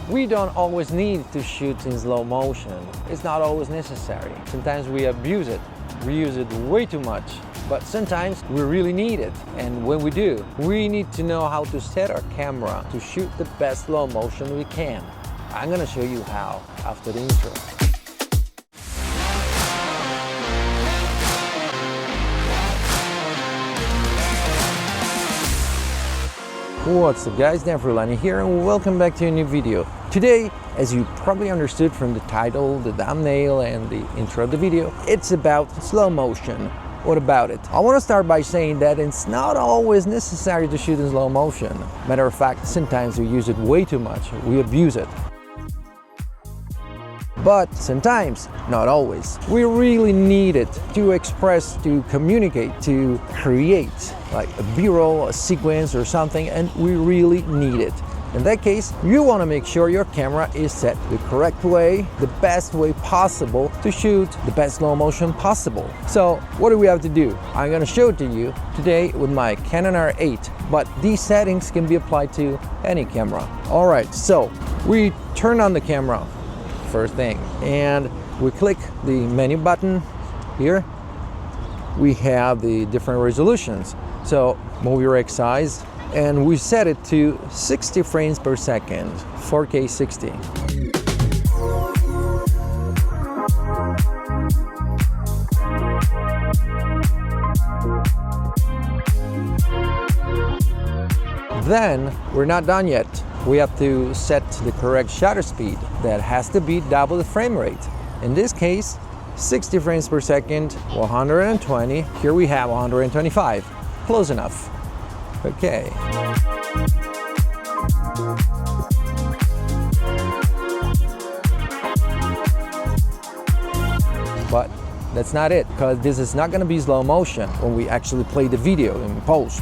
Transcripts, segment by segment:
We don't always need to shoot in slow motion. It's not always necessary. Sometimes we abuse it. We use it way too much. But sometimes we really need it. And when we do, we need to know how to set our camera to shoot the best slow motion we can. I'm gonna show you how after the intro. What's up guys, Dan Frullani here and welcome back to a new video. Today, as you probably understood from the title, the thumbnail and the intro of the video, it's about slow motion. What about it? I want to start by saying that it's not always necessary to shoot in slow motion. Matter of fact, sometimes we use it way too much, we abuse it. But sometimes, not always, we really need it to express, to communicate, to create like a B-roll, a sequence or something, and we really need it. In that case, you want to make sure your camera is set the correct way, the best way possible to shoot the best slow motion possible. So what do we have to do? I'm going to show it to you today with my Canon R8, but these settings can be applied to any camera. All right, so we turn on the camera first thing and we click the menu button here. We have the different resolutions, so movie rec size, and we set it to 60 frames per second, 4K 60. Then we're not done yet. We have to set the correct shutter speed. That has to be double the frame rate. In this case, 60 frames per second, 120. Here we have 125. Close enough. Okay. But that's not it, because this is not going to be slow motion when we actually play the video in post.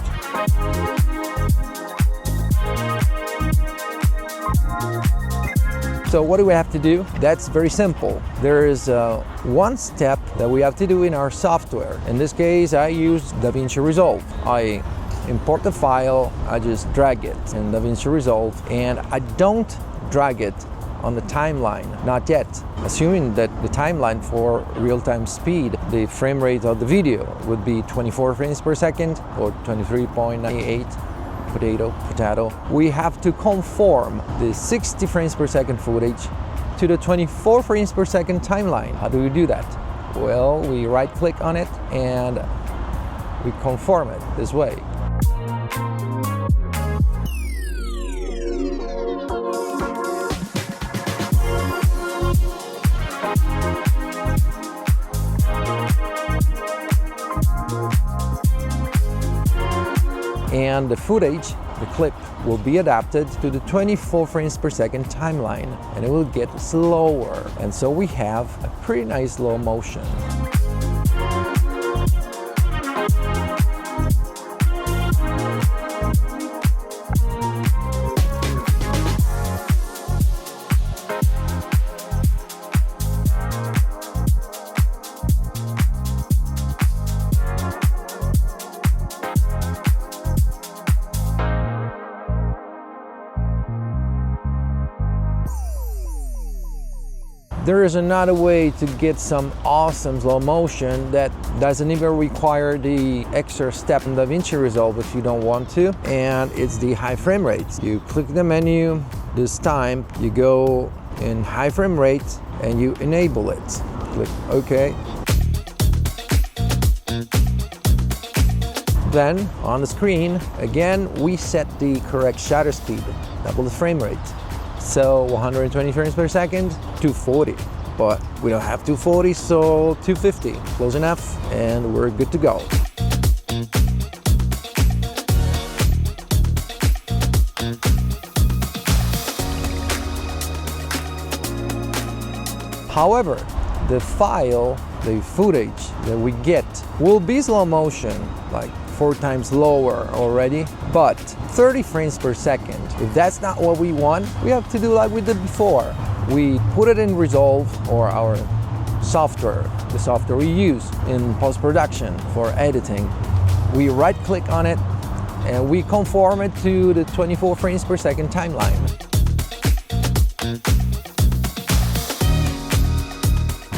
So what do we have to do? That's very simple. There is one step that we have to do in our software. In this case, I use DaVinci Resolve. I import the file, I just drag it in DaVinci Resolve, and I don't drag it on the timeline, not yet. Assuming that the timeline for real-time speed, the frame rate of the video would be 24 frames per second or 23.98. Potato. We have to conform the 60 frames per second footage to the 24 frames per second timeline. How do we do that? Well, we right click on it and we conform it this way. And the footage, the clip, will be adapted to the 24 frames per second timeline, and it will get slower. And so we have a pretty nice slow motion. There is another way to get some awesome slow motion that doesn't even require the extra step in DaVinci Resolve if you don't want to, and it's the high frame rate. You click the menu, this time you go in high frame rate and you enable it. Click OK. Then on the screen, again, we set the correct shutter speed, double the frame rate. So 120 frames per second, 240, but we don't have 240, so 250, close enough, and we're good to go. However, the file, the footage that we get will be slow motion, like 4 times lower already, but 30 frames per second. If that's not what we want, we have to do like we did before. We put it in Resolve, or our software, the software we use in post-production for editing. We right click on it and we conform it to the 24 frames per second timeline.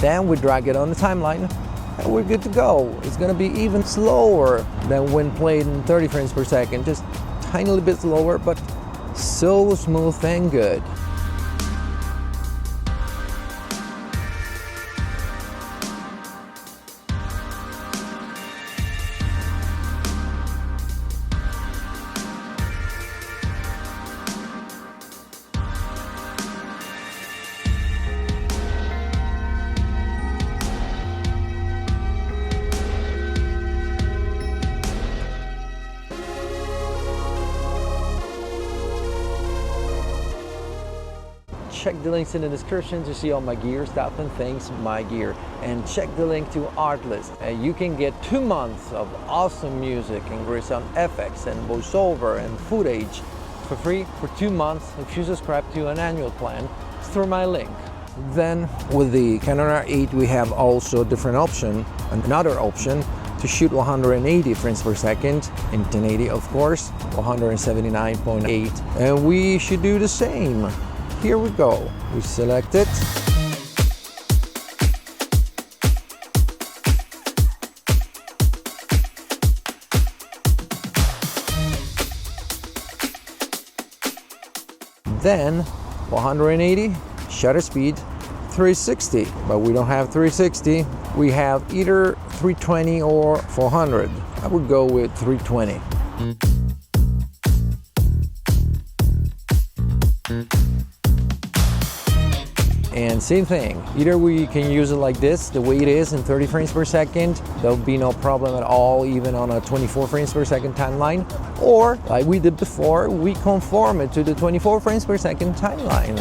Then we drag it on the timeline and we're good to go. It's gonna be even slower than when played in 30 frames per second, just tiny little bit slower, but so smooth and good. Check the links in the description to see all my gear stuff and things, my gear. And check the link to Artlist. You can get 2 months of awesome music and great sound effects and voiceover and footage for free for 2 months if you subscribe to an annual plan through my link. Then with the Canon R8 we have also a different option, another option to shoot 180 frames per second in 1080 of course, 179.8, and we should do the same. Here we go. We select it. Then 180, shutter speed 360, but we don't have 360. We have either 320 or 400. I would go with 320. And same thing, either we can use it like this, the way it is in 30 frames per second, there'll be no problem at all, even on a 24 frames per second timeline, or like we did before, we conform it to the 24 frames per second timeline.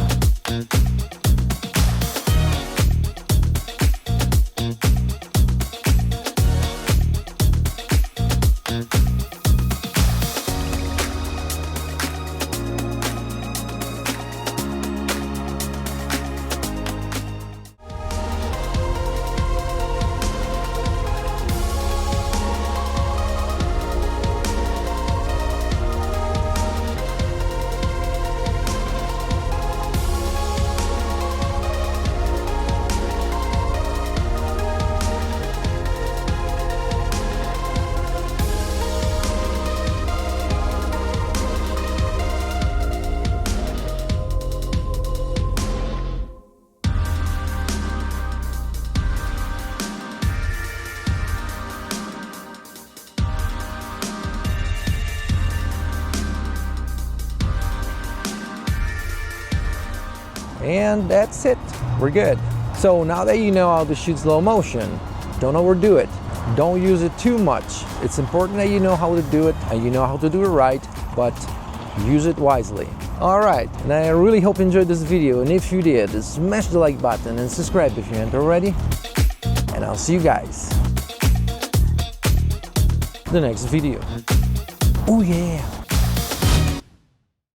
And that's it, we're good. So now that you know how to shoot slow motion, don't overdo it. Don't use it too much. It's important that you know how to do it and you know how to do it right, but use it wisely. All right, and I really hope you enjoyed this video, and if you did, smash the like button and subscribe if you haven't already. And I'll see you guys in the next video. Oh yeah!